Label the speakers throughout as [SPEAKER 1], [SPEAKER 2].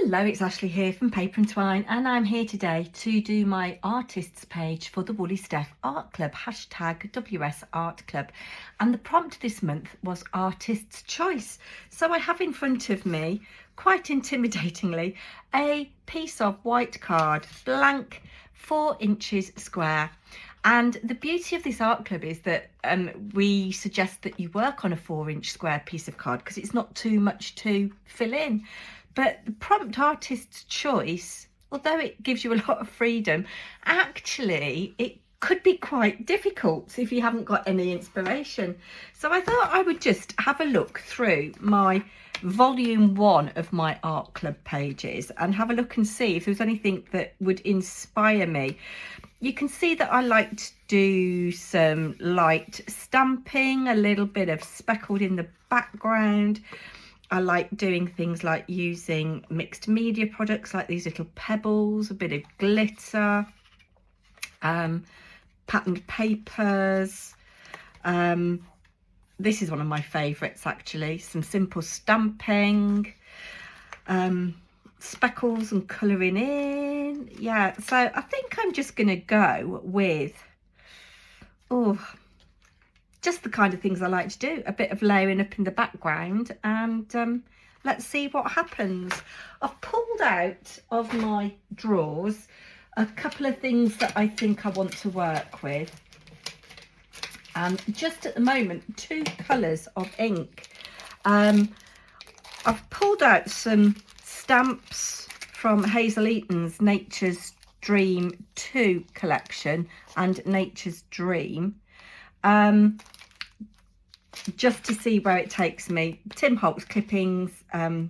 [SPEAKER 1] Hello, it's Ashley here from Paper&Twine, and I'm here today to do my artists page for the Woolly Steph Art Club, hashtag WS Art Club. And the prompt this month was Artist's Choice. So I have in front of me, quite intimidatingly, a piece of white card, blank, 4 inches square. And the beauty of this art club is that we suggest that you work on a 4-inch square piece of card because it's not too much to fill in. But the prompt Artist's Choice, although it gives you a lot of freedom, actually it could be quite difficult if you haven't got any inspiration. So I thought I would just have a look through my volume 1 of my art club pages and have a look and see if there's anything that would inspire me. You can see that I like to do some light stamping, a little bit of speckled in the background. I like doing things like using mixed media products like these little pebbles, a bit of glitter, patterned papers. This is one of my favourites actually, some simple stamping, speckles and colouring in. Yeah, so I think I'm just going to go with, just the kind of things I like to do, a bit of layering up in the background, and let's see what happens. I've pulled out of my drawers a couple of things that I think I want to work with, and just at the moment 2 colours of ink. I've pulled out some stamps from Hazel Eaton's Nature's Dream 2 collection and Nature's Dream, just to see where it takes me. Tim Holtz clippings to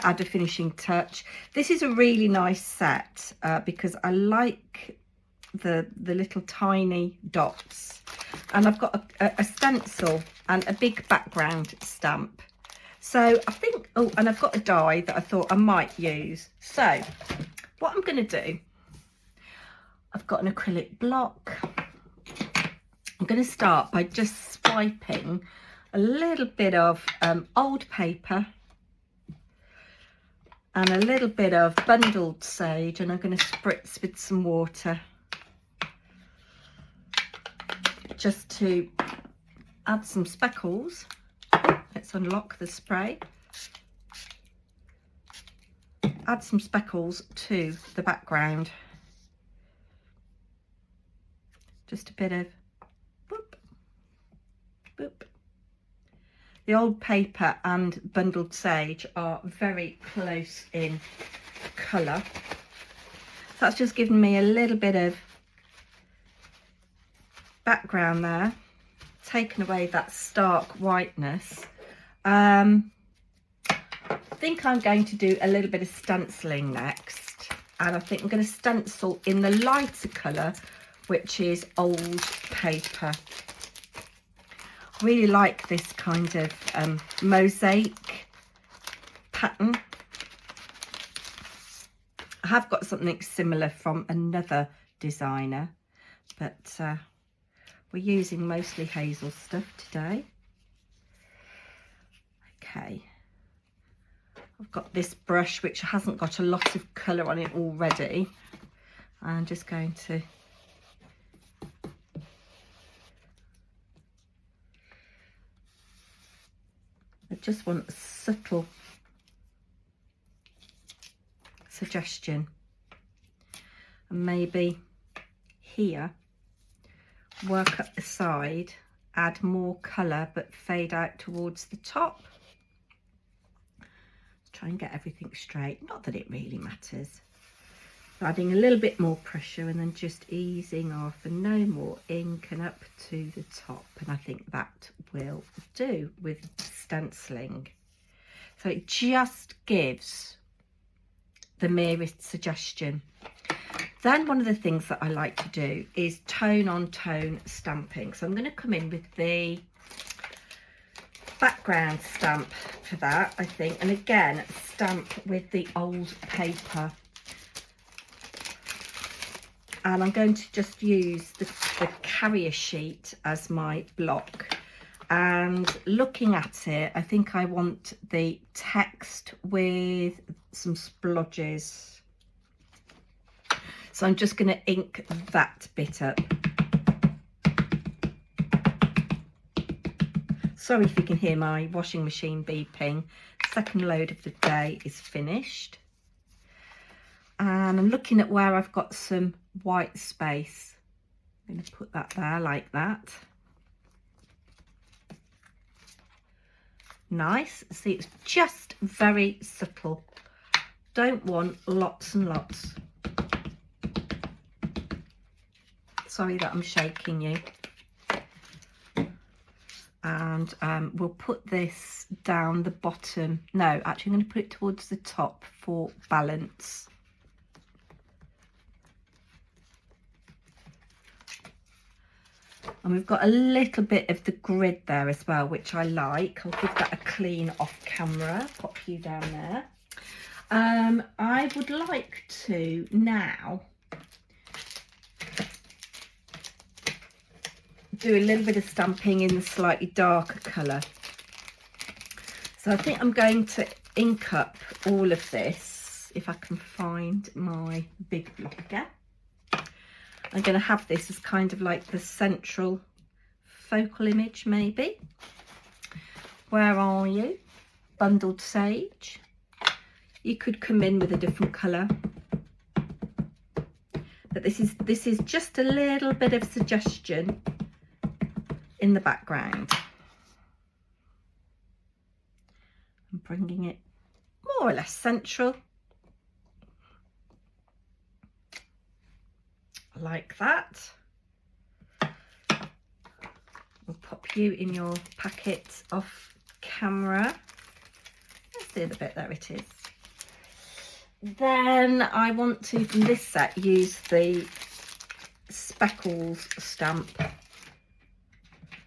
[SPEAKER 1] add a finishing touch. This is a really nice set because I like the little tiny dots, and I've got a stencil and a big background stamp. So I think, and I've got a die that I thought I might use. So what I'm going to do, I've got an acrylic block. I'm going to start by just swiping a little bit of old paper and a little bit of bundled sage, and I'm going to spritz with some water just to add some speckles. Let's unlock the spray. Add some speckles to the background. Just a bit of boop, boop. The old paper and bundled sage are very close in colour. So that's just given me a little bit of background there, taken away that stark whiteness. I think I'm going to do a little bit of stenciling next, and I think I'm going to stencil in the lighter colour, which is old paper. Really like this kind of mosaic pattern. I have got something similar from another designer, but we're using mostly Hazel stuff today. Okay, I've got this brush which hasn't got a lot of colour on it already. I'm just going to I just want a subtle suggestion, and maybe here work up the side, add more colour but fade out towards the top. Try and get everything straight, not that it really matters. Adding a little bit more pressure and then just easing off, and no more ink, and up to the top, and I think that will do with stenciling. So it just gives the merest suggestion. Then one of the things that I like to do is tone on tone stamping. So I'm going to come in with the background stamp for that, I think, and again stamp with the old paper. And I'm going to just use the carrier sheet as my block, and looking at it, I think I want the text with some splodges. So I'm just going to ink that bit up. Sorry if you can hear my washing machine beeping. Second load of the day is finished. And I'm looking at where I've got some white space. I'm going to put that there like that. Nice. See, it's just very subtle. Don't want lots and lots. Sorry that I'm shaking you. And we'll put this down the bottom. No, actually I'm going to put it towards the top for balance. And we've got a little bit of the grid there as well, which I like. I'll give that a clean off camera. Pop you down there. I would like to now do a little bit of stamping in the slightly darker colour. So I think I'm going to ink up all of this, if I can find my big blocker. I'm going to have this as kind of like the central focal image, maybe. Where are you? Bundled sage. You could come in with a different colour. But this is just a little bit of suggestion in the background. I'm bringing it more or less central. Like that. We'll pop you in your packet off camera. Let's see the bit, there it is. Then I want to, from this set, use the speckles stamp.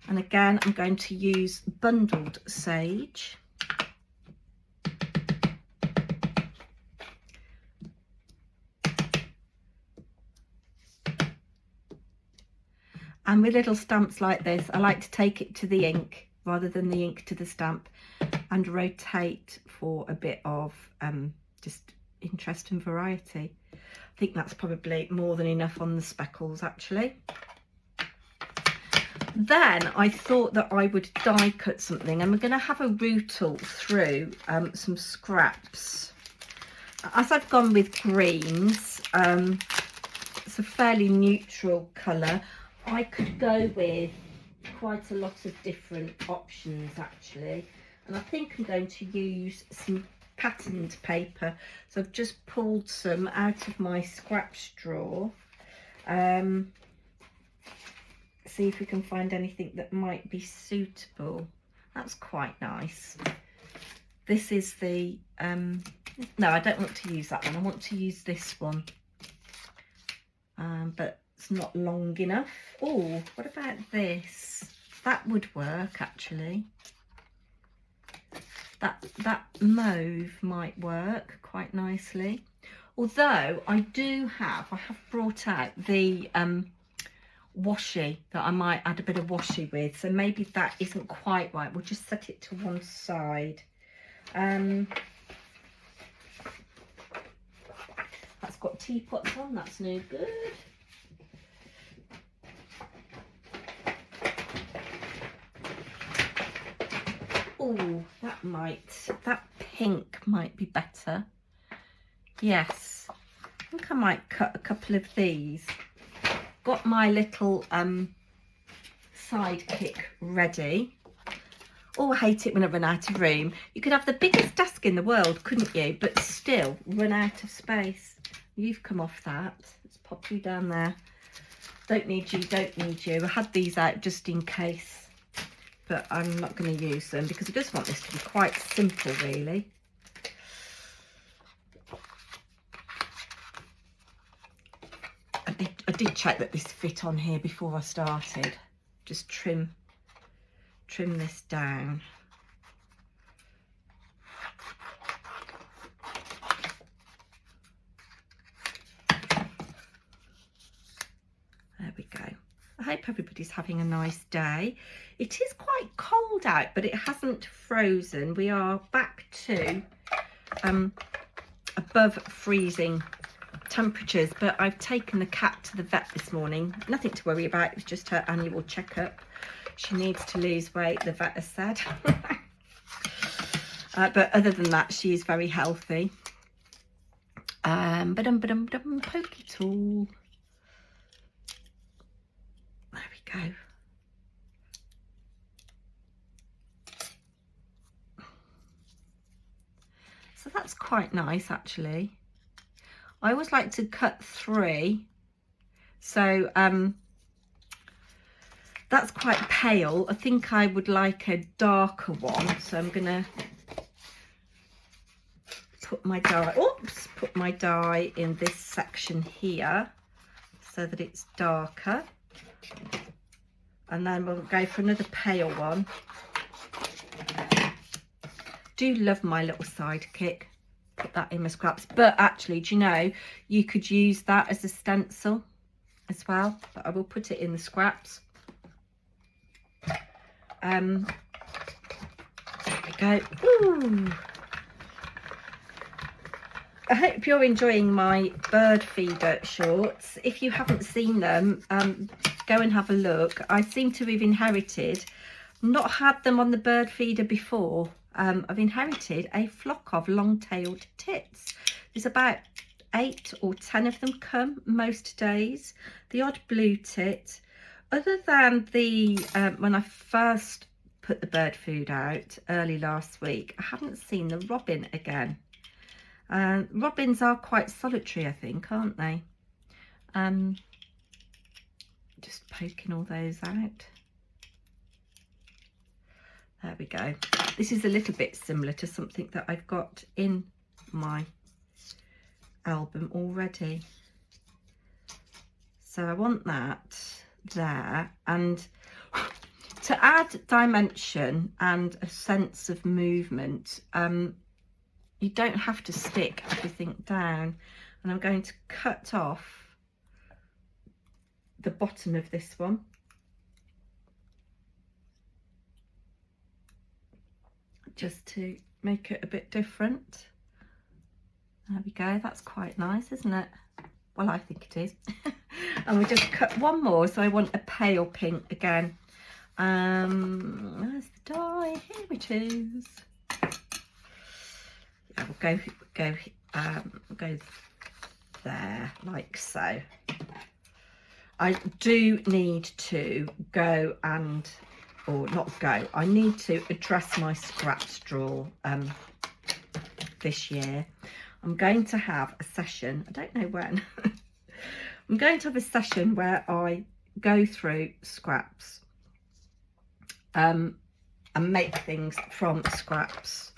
[SPEAKER 1] And again, I'm going to use bundled sage. And with little stamps like this, I like to take it to the ink rather than the ink to the stamp, and rotate for a bit of just interest and variety. I think that's probably more than enough on the speckles actually. Then I thought that I would die cut something, and we're going to have a rootle through some scraps. As I've gone with greens, it's a fairly neutral colour. I could go with quite a lot of different options actually, and I think I'm going to use some patterned paper. So I've just pulled some out of my scraps drawer. See if we can find anything that might be suitable. That's quite nice. This is the no, I don't want to use that one. I want to use this one, but it's not long enough. Oh, what about this? That would work actually. That mauve might work quite nicely. Although I have brought out the washi that I might add a bit of washi with, so maybe that isn't quite right. We'll just set it to one side. That's got teapots on, that's no good. Oh, that pink might be better. Yes, I think I might cut a couple of these. Got my little sidekick ready. Oh, I hate it when I run out of room. You could have the biggest desk in the world, couldn't you? But still run out of space. You've come off that. Let's pop you down there. Don't need you, don't need you. I had these out just in case, but I'm not going to use them because I just want this to be quite simple, really. I did check that this fit on here before I started. Just trim this down. There we go. I hope everybody's having a nice day. It is quite cold out, but it hasn't frozen. We are back to above freezing temperatures, but I've taken the cat to the vet this morning. Nothing to worry about, it was just her annual checkup. She needs to lose weight, the vet has said. But other than that, she is very healthy. Pokey tool. There we go. So that's quite nice, actually. I always like to cut 3. So that's quite pale. I think I would like a darker one. So I'm gonna put my dye in this section here so that it's darker, and then we'll go for another pale one. Do love my little sidekick. Put that in my scraps, but actually, do you know, you could use that as a stencil as well, but I will put it in the scraps. There we go. Ooh. I hope you're enjoying my bird feeder shorts. If you haven't seen them, go and have a look. I seem to have inherited, not had them on the bird feeder before. I've inherited a flock of long-tailed tits. There's about 8 or 10 of them come most days. The odd blue tit. Other than the when I first put the bird food out early last week, I haven't seen the robin again. Robins are quite solitary, I think, aren't they? Just poking all those out. There we go. This is a little bit similar to something that I've got in my album already. So I want that there, and to add dimension and a sense of movement, you don't have to stick everything down. And I'm going to cut off the bottom of this one. Just to make it a bit different. There we go, that's quite nice, isn't it? Well, I think it is. And we just cut one more, so I want a pale pink again. There's the dye, here it is. Yeah, we'll go there, like so. I do need to go and, or not go, I need to address my scraps drawer this year. I'm going to have a session, I don't know when. I'm going to have a session where I go through scraps and make things from scraps.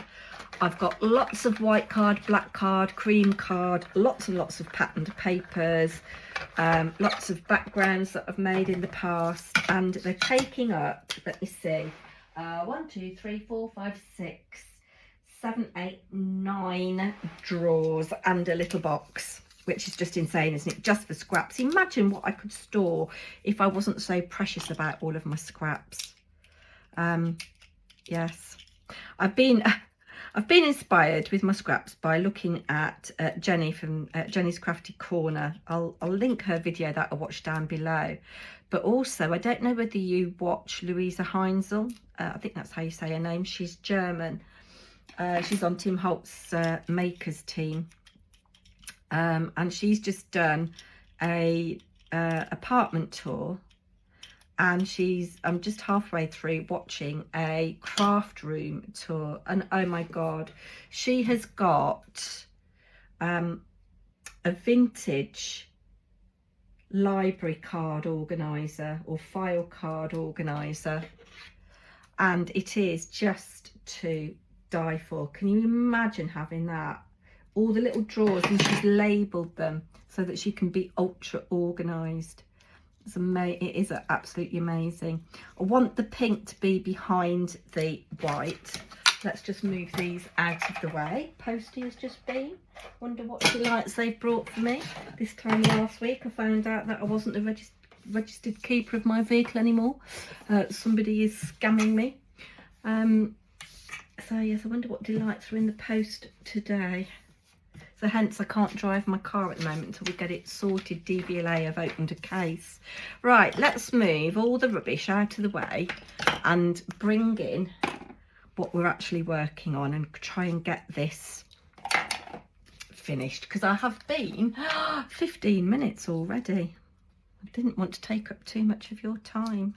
[SPEAKER 1] I've got lots of white card, black card, cream card, lots and lots of patterned papers, lots of backgrounds that I've made in the past, and they're taking up, let me see, 1, 2, 3, 4, 5, 6, 7, 8, 9 drawers and a little box, which is just insane, isn't it? Just for scraps. Imagine what I could store if I wasn't so precious about all of my scraps. Yes, I've been inspired with my scraps by looking at Jenny from Jenny's Crafty Corner. I'll link her video that I watched down below. But also, I don't know whether you watch Luiseheinzl. I think that's how you say her name. She's German. She's on Tim Holtz's makers team. And she's just done a apartment tour. And I'm just halfway through watching a craft room tour, and oh my god, she has got a vintage library card organizer or file card organizer, and it is just to die for. Can you imagine having that? All the little drawers, and she's labelled them so that she can be ultra organized. It is absolutely amazing. I want the pink to be behind the white. Let's just move these out of the way. Posty has just been. Wonder what delights they've brought for me. This time last week I found out that I wasn't the registered keeper of my vehicle anymore. Somebody is scamming me. So yes, I wonder what delights are in the post today. So hence I can't drive my car at the moment until we get it sorted. DVLA have opened a case. Right, let's move all the rubbish out of the way and bring in what we're actually working on and try and get this finished, because I have been 15 minutes already. I didn't want to take up too much of your time.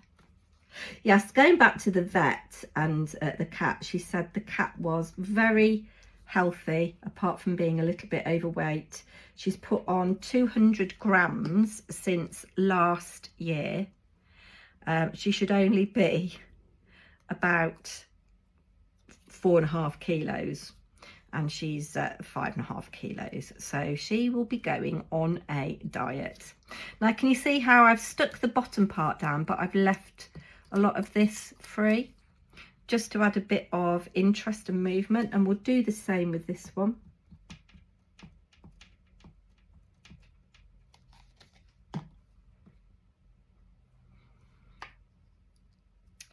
[SPEAKER 1] Yes, going back to the vet and the cat, she said the cat was very healthy apart from being a little bit overweight. She's put on 200 grams since last year. She should only be about 4.5 kilos, and she's 5.5 kilos, so she will be going on a diet. Now can you see how I've stuck the bottom part down, but I've left a lot of this free just to add a bit of interest and movement, and we'll do the same with this one.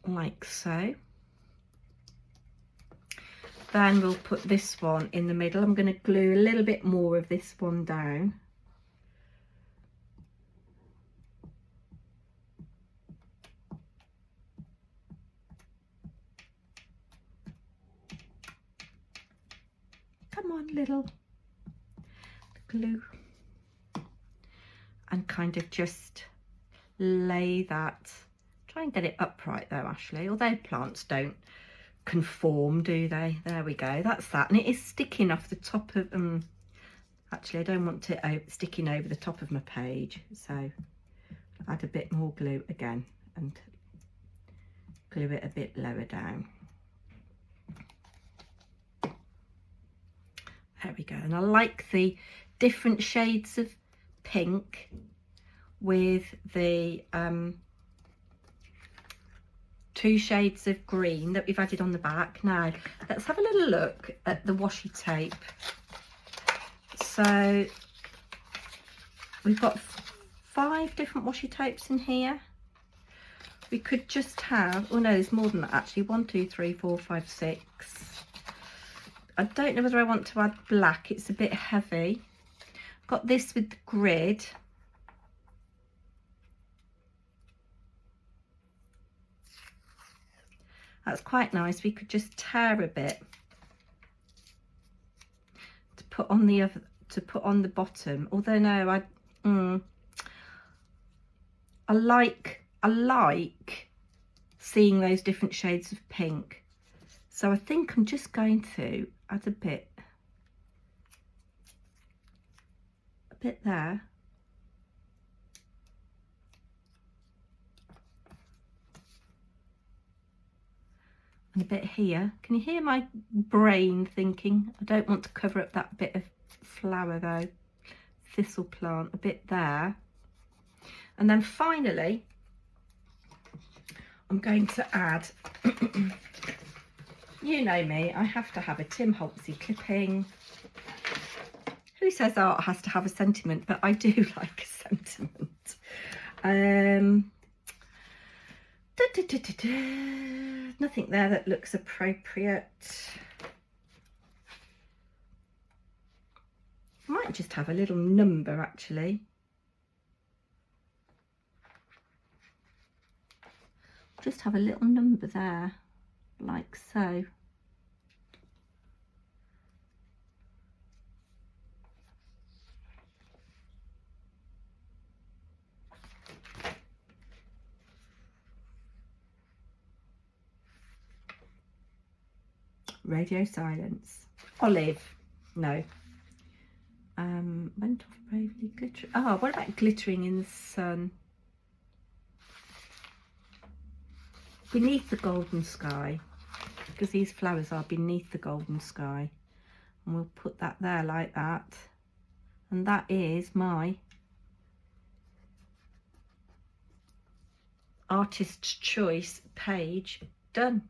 [SPEAKER 1] Like so. Then we'll put this one in the middle. I'm going to glue a little bit more of this one down. Come on, little glue. And kind of just lay that. Try and get it upright though, Ashley, although plants don't conform, do they? There we go, that's that. And it is sticking off the top of actually I don't want it sticking over the top of my page, so add a bit more glue again and glue it a bit lower down. There we go. And I like the different shades of pink with the 2 shades of green that we've added on the back. Now let's have a little look at the washi tape. So we've got 5 different washi tapes in here. We could just have, oh no, there's more than that actually. 1, 2, 3, 4, 5, 6. I don't know whether I want to add black, it's a bit heavy. Got this with the grid. That's quite nice. We could just tear a bit to put on the other, to put on the bottom. Although no, I like seeing those different shades of pink. So I think I'm just going to add a bit there. And a bit here. Can you hear my brain thinking? I don't want to cover up that bit of flower though. Thistle plant, a bit there. And then finally, I'm going to add, you know me, I have to have a Tim Holtzy clipping. Who says art has to have a sentiment? But I do like a sentiment. Nothing there that looks appropriate. I might just have a little number actually. Just have a little number there, like so. Radio silence. Olive. No. Went off bravely glittering. Oh, what about glittering in the sun? Beneath the golden sky. Because these flowers are beneath the golden sky. And we'll put that there like that. And that is my artist's choice page done.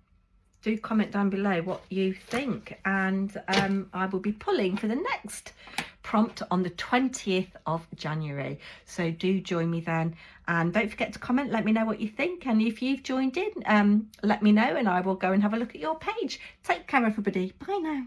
[SPEAKER 1] Do comment down below what you think, and I will be pulling for the next prompt on the 20th of January. So do join me then, and don't forget to comment, let me know what you think, and if you've joined in, let me know and I will go and have a look at your page. Take care everybody, bye now.